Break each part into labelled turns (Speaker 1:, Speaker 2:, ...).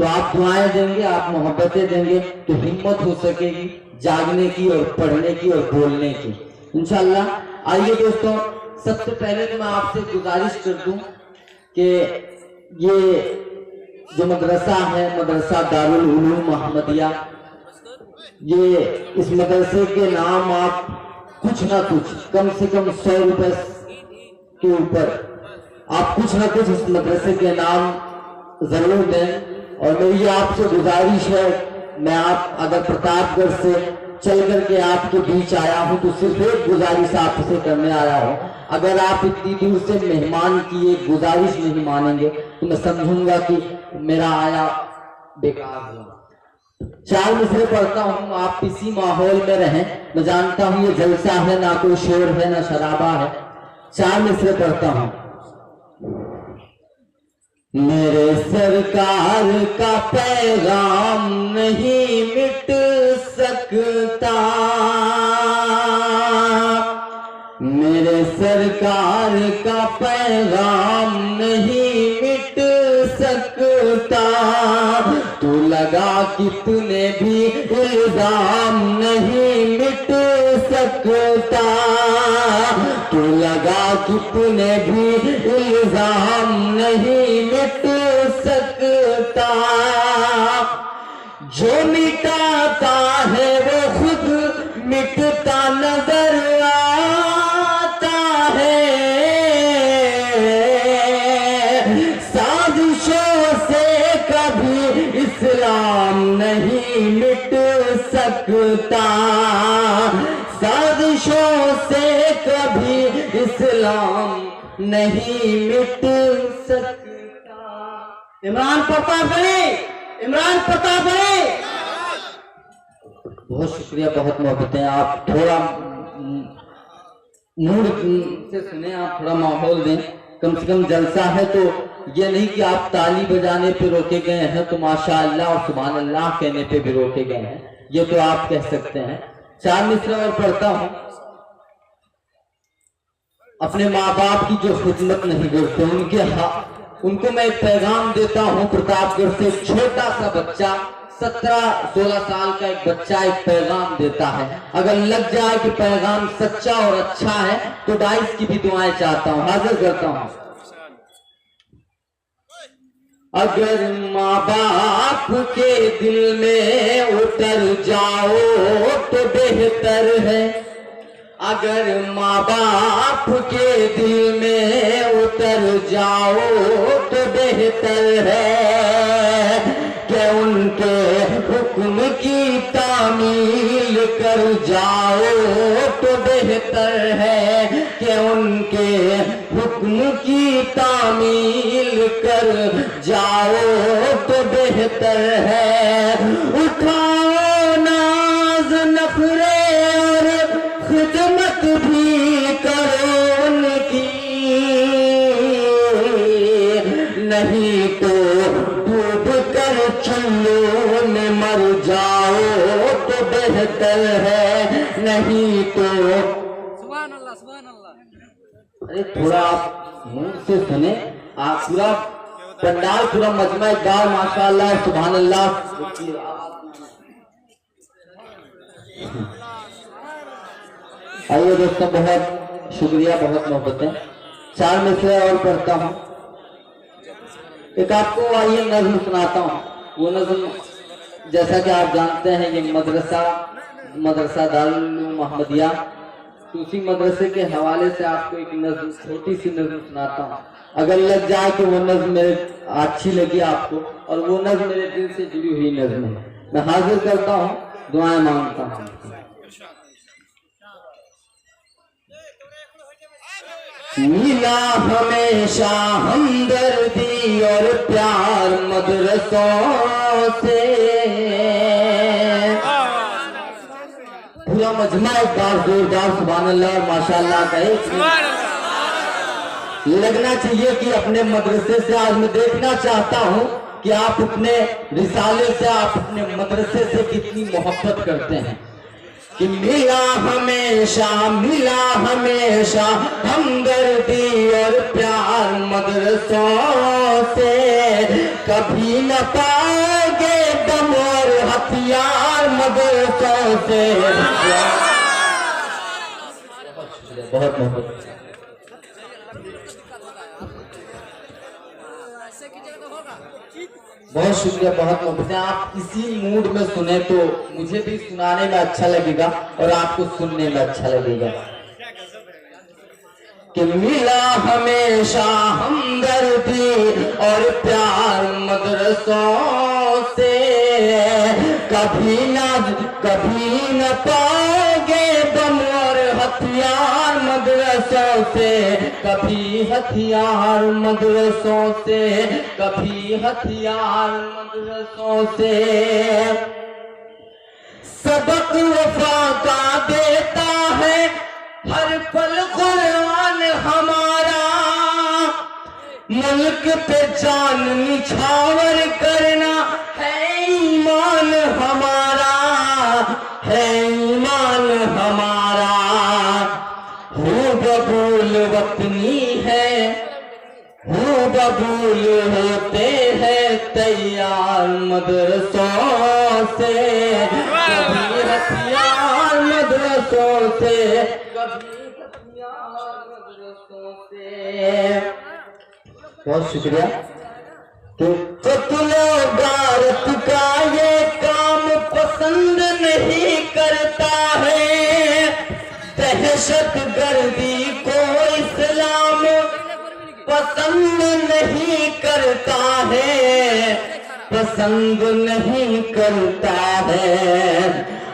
Speaker 1: तो आप दुआएं देंगे, आप मोहब्बतें देंगे तो हिम्मत हो सकेगी जागने की और पढ़ने की और बोलने की इंशाल्लाह। आइए दोस्तों, सबसे पहले तो मैं आपसे गुजारिश कर दूं कि ये जो मदरसा है, मदरसा दारुल उलूम मोहम्मदिया, ये इस मदरसे के नाम आप कुछ ना कुछ कम से कम 100 रुपए के ऊपर आप कुछ ना कुछ इस मदरसे के नाम जरूर दें। और मेरी आपसे गुजारिश है, मैं आप अगर प्रतापगढ़ से चल करके आपके बीच आया हूं तो सिर्फ एक गुजारिश आपसे करने आया हूं। अगर आप इतनी दूर से मेहमान की एक गुजारिश नहीं मानेंगे तो मैं समझूंगा कि मेरा आया बेकार हुआ। 4 मिसरे पढ़ता हूं, आप इसी माहौल में रहें। मैं जानता हूं ये जलसा है, ना कोई शोर है ना शराबा है। 4 मिसरे पढ़ता हूं। मेरे सरकार का पैगाम नहीं मिट सकता, मेरे सरकार का पैगाम नहीं मिट सकता। तू लगा कितने भी इल्जाम नहीं मिट सकता, तू लगा कितने भी इल्जाम नहीं मिट सकता। जो मिटाता है वो खुद मिटता नजर आता है। साजिशों से कभी इस्लाम नहीं मिट सकता, साजिशों से कभी इस्लाम नहीं मिट सकता। इमरान प्रतापगढ़ी, इमरान प्रतापगढ़ी। बहुत शुक्रिया, बहुत मोहब्बतें। आप थोड़ा मूड से सुने, आप थोड़ा माहौल दें। कम से कम जलसा है तो ये नहीं कि आप ताली बजाने पे रोके गए हैं तो माशाअल्लाह और सुभान अल्लाह कहने पे भी रोके गए हैं, ये तो आप कह सकते हैं। 4 मिसरे और पढ़ता हूं। अपने माँ बाप की जो खिदमत नहीं करते उनको मैं एक पैगाम देता हूं। प्रतापगढ़ से एक छोटा सा बच्चा, 17-16 साल का एक बच्चा एक पैगाम देता है। अगर लग जाए कि पैगाम सच्चा और अच्छा है तो 22 की भी दुआएं चाहता हूं, हाजिर करता हूं। अगर माँ बाप के दिल में उतर जाओ तो बेहतर है, अगर माँ बाप के दिल में उतर जाओ तो बेहतर है कि उनके हुक्म की तामील कर जाओ तो बेहतर है कि उनके हुक्म की तामील कर जाओ तो बेहतर है। उठाओ नाज नखरे और खिदमत भी करो उनकी, नहीं तो डूब कर चुल्लू में मर जाओ तो बेहतर है, नहीं तो। सुभान अल्लाह, सुभान अल्लाह। अरे थोड़ा आप मुंह से सुने, आप पूरा पंडाल पूरा मजमा इकबाल माशाअल्लाह सुभान अल्लाह। आइए दोस्तों, बहुत शुक्रिया, बहुत मोहब्बतें। 4 मिसरे और पढ़ता हूँ। एक आपको आइए नज़्म सुनाता हूँ। वो नज़्म जैसा कि आप जानते हैं ये मदरसा दारुल उलूम मोहम्मदिया, तो उसी मदरसे के हवाले से आपको एक नज़्म, छोटी सी नज़्म सुनाता हूँ। अगर लग जाए कि वो नज़्म मेरे अच्छी लगी आपको और वो नज़्म मेरे दिल से जुड़ी हुई नज़्म है, मैं हाजिर करता हूँ, दुआएं मांगता हूँ। मिला हमेशा हमदर्दी और प्यार मदरसों से। पूरा मजमा एक बार जोरदार सुभान अल्लाह और माशाअल्लाह कहे। लगना चाहिए कि अपने मदरसे से आज मैं देखना चाहता हूँ कि आप अपने रिसाले से, आप अपने मदरसे से कितनी मोहब्बत करते हैं। कि मिला हमेशा हमदर्दी और प्यार मदरसों से, कभी न पाए पाओगे दम और हथियार मदरसों से। बहुत मोहब्बत। बहुत शुक्रिया, बहुत मोहब्बत। आप इसी मूड में सुने तो मुझे भी सुनाने में अच्छा लगेगा और आपको सुनने में अच्छा लगेगा। कि मिला हमेशा हमदर्दी और प्यार मदरसों से, कभी न पाओगे दम और हथियार मदरसों से, कभी हथियार मदरसों से, कभी हथियार मदरसों से। सबक वफा का देता है हर पल कुरान हमारा, मुल्क पे जान निछावर करना है ईमान हमारा, है ईमान हमारा। हो बबूल वतनी है, हो बबूल होते हैं तैयार मदरसों से, कभी हथियार मदरसों से, कभी हथियार मदरसों से। बहुत शुक्रिया। तो कत्लो गारत का ये काम पसंद नहीं करता है, दहशत गर्दी को इस्लाम पसंद नहीं करता है, पसंद नहीं करता है।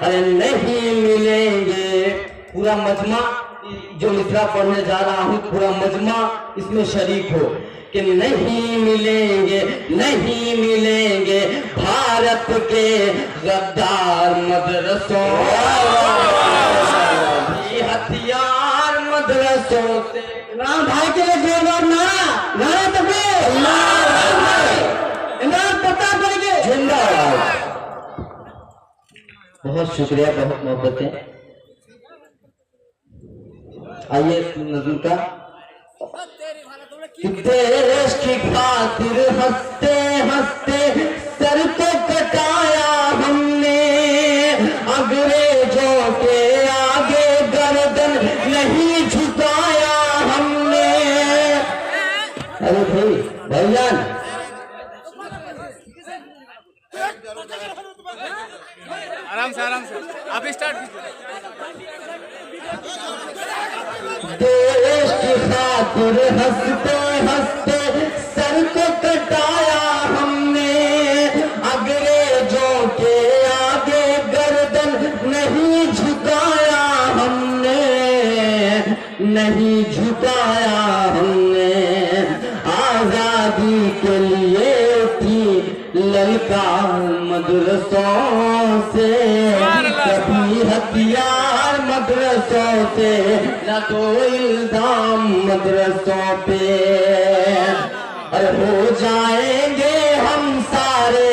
Speaker 1: अरे नहीं मिलेंगे, पूरा मजमा जो मिसरा पढ़ने जा रहा हूँ, पूरा मजमा इसमें शरीक हो कि नहीं मिलेंगे, नहीं मिलेंगे भारत के गद्दार मदरसों, हथियार मदरसों से। इमरान भाई के लिए जोरदार नारा तकबीर, इमरान प्रताप करेंगे जिंदाबाद। बहुत शुक्रिया, बहुत मोहब्बतें। आइए नज़र का। देश की खातिर हंसते हंसते सर को कटाया हमने, अंग्रेजों के आगे गर्दन नहीं झुकाया हमने। अरे भाई भाईजान,
Speaker 2: आराम से आप स्टार्ट कीजिए।
Speaker 1: देश की खातिर हंसते हंसते सर को कटाया हमने, अंग्रेजों के आगे गर्दन नहीं झुकाया हमने, नहीं झुकाया हमने। आजादी के लिए उठी ललकार मदरसों से, कभी हथियार मदरसों से, न तो इल्जाम मदरसों पे। अरे हो जाएंगे हम सारे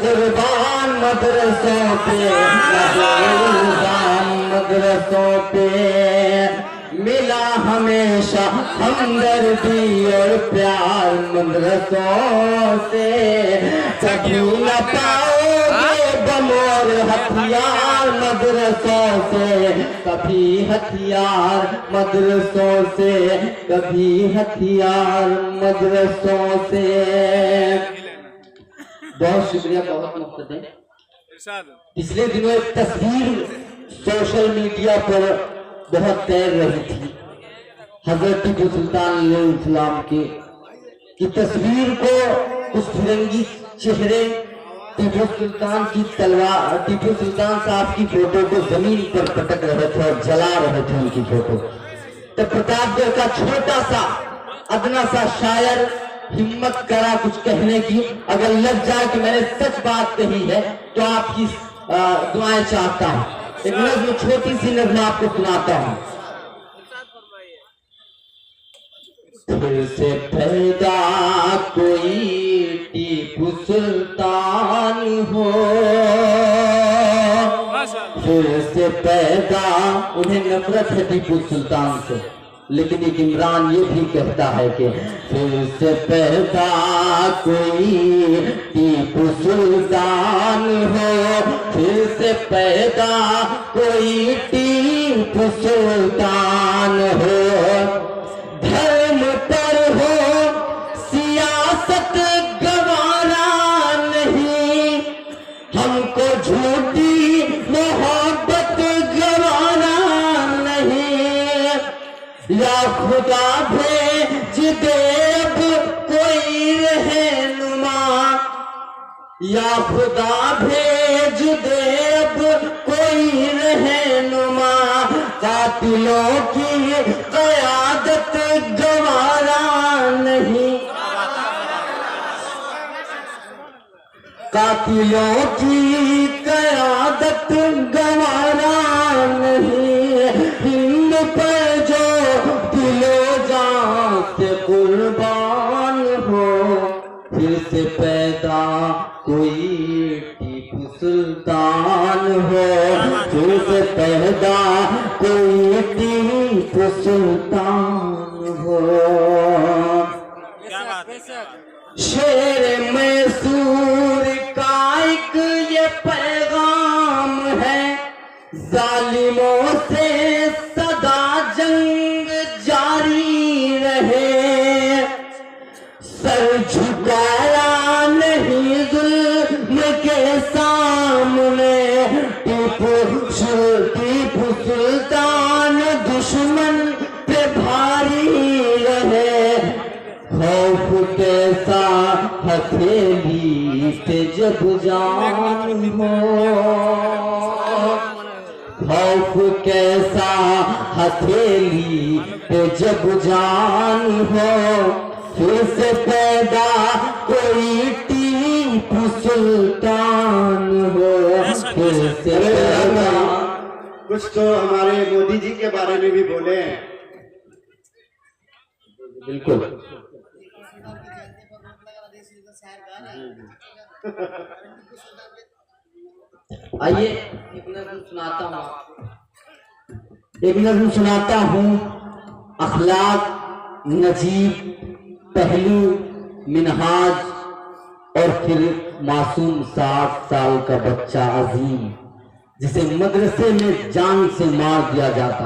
Speaker 1: कुर्बान मदरसों पे, न तो इल्जाम मदरसों पे। मिला हमेशा हमदर्दी और प्यार मदरसों से, कभी न पाओगे बम और हथियार मदरसों से, कभी हथियार मदरसों से, कभी हथियार मदरसों से। बहुत शुक्रिया, बहुत मोहब्बतें। पिछले दिनों एक तस्वीर सोशल मीडिया पर बहुत तैर रही थी, हजरत टीपू सुल्तान इस्लाम की तस्वीर को उस फिरंगी चेहरे टीपू सुल्तान की तलवार, टीपू सुल्तान साहब की फोटो को जमीन पर पटक रहे थे और जला रहे थे उनकी फोटो। तो प्रतापगढ़ का छोटा सा अदना सा शायर हिम्मत करा कुछ कहने की, अगर लग जाए कि मैंने सच बात कही है तो आपकी दुआएं चाहता हूँ। एक नज़्म, छोटी सी नज़्म आपको सुनाता हूँ। फिर से पैदा कोई टीपू सुल्तान हो, फिर से पैदा, उन्हें नफरत है टीपू सुल्तान से, लेकिन एक इमरान ये भी कहता है कि फिर से पैदा कोई टीपू सुल्तान हो, फिर से पैदा कोई टीपू सुल्तान हो, धर्म पर हो सियासत गवारा नहीं, हमको झूठी मोहब्बत गवारा नहीं, या खुदा भेज दे अब कोई रहनुमा, या खुदा भेज दे अब कोई रहनुमा, कातिलों की क़यादत गवारा नहीं, कातिलों की क़यादत गवारा नहीं, हिंद पर जो दिलो जान से कुर्बान हो, फिर से पैदा कोई टीपू सुल्तान हो, फिर से पैदा कोई टीपू सुल्तान हो। शेर मैसूर का एक ये पैगाम है, जालिमों से सदा जंग जारी रहे, सर झुकाया नहीं जुल्म के सामने, टीपू सुल्तान दुश्मन पे भारी रहे, खौफ कैसा हथेली पे जब जान हो, खौफ कैसा हथेली पे जब जान हो, फिर से पैदा कोई टीपू सुल्तान हो, फिर से पैदा।
Speaker 3: कुछ तो हमारे मोदी जी के बारे में भी बोले।
Speaker 1: बिल्कुल। आइए एक नज़्म सुनाता हूँ, एक नज़्म सुनाता हूँ, अखलाक, नजीब, पहलू, मिनहाज और फिर मासूम 60 साल का बच्चा अजीम, जिसे मदरसे में जान से मार दिया जाता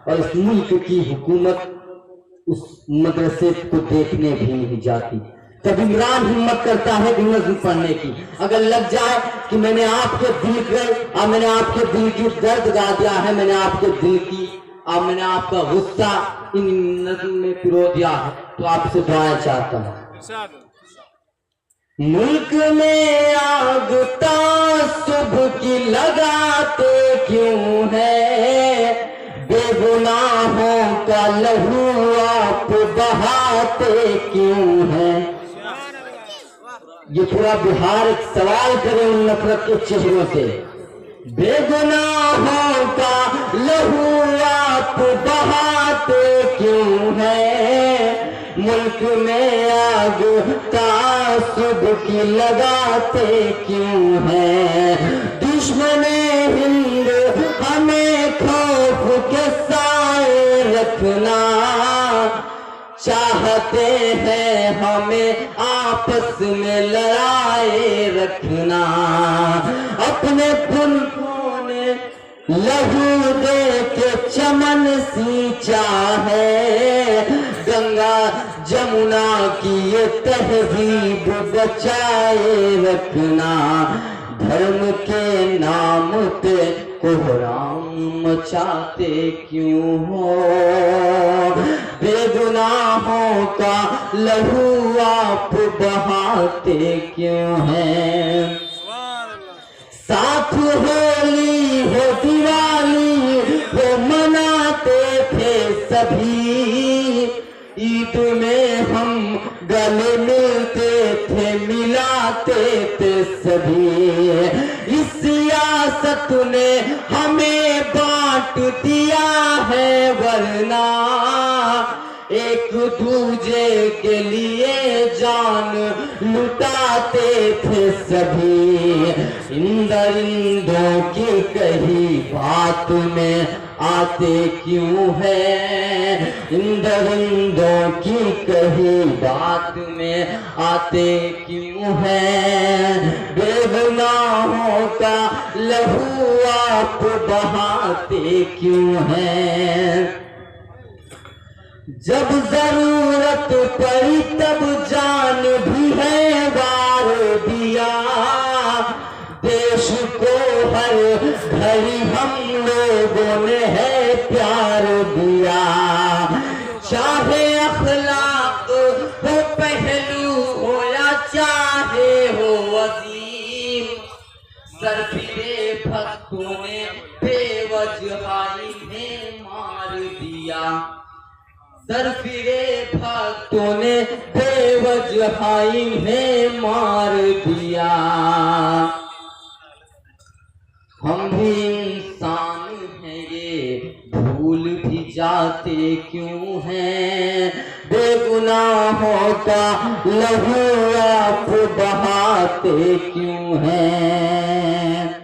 Speaker 1: और इस मुल्क की हुकूमत उस मदरसे को देखने भी नहीं जाती। तब इमरान हिम्मत करता है नज़्म पढ़ने की। अगर लग जाए कि मैंने आपके दिल के और मैंने आपके दिल की दर्द गा दिया है, मैंने आपके दिल की और मैंने आपका गुस्सा इन नज़्म में पिरो दिया है, तो आपसे दुआएं चाहता हूँ। मुल्क में आग तासुब की लगाते क्यों है, बेगुनाहों का लहू आप बहाते क्यों है। ये पूरा बिहार एक सवाल करे उन नफरत के चेहरों से। बेगुनाहों का लहू आप बहाते क्यों है, मुल्क में आग तासुब की लगाते क्यों है। दुश्मने हिंद हमें खौफ के साए रखना चाहते हैं, हमें आपस में लड़ाए रखना। अपने पुरखों ने लहू दे के चमन सींचा है, गंगा जमुना की ये तहजीब बचाए रखना। धर्म के नाम पे कोहराम मचाते क्यों हो, बेगुनाहों का लहू आप बहाते क्यों हैं। साथ होली हो दिवाली वो मनाते थे सभी, ईद में हम गले मिलते थे मिलाते थे सभी। इस सियासत ने हमें बांट दिया है, वरना एक दूजे के लिए जान लुटाते थे सभी। इन दरिंदों की कही बात में आते क्यों हैं, इन दरिंदों की कही बात में आते क्यों हैं, बेगुनाहों का लहू आप बहाते क्यों हैं। जब जरूरत पड़ी तब जान भी है वार दिया, देश को हर घड़ी हम लोगों ने है प्यार दिया। चाहे अखलाक हो पहलू हो या चाहे हो अजीम, सरफिरे भक्तों ने बेवजहाई में मार दिया, सरफिरे भक्तों ने बेवजहाई में मार दिया। हम भी इंसान हैं ये भूल भी जाते क्यों हैं, बेगुनाहों का लहू आप बहाते क्यों हैं।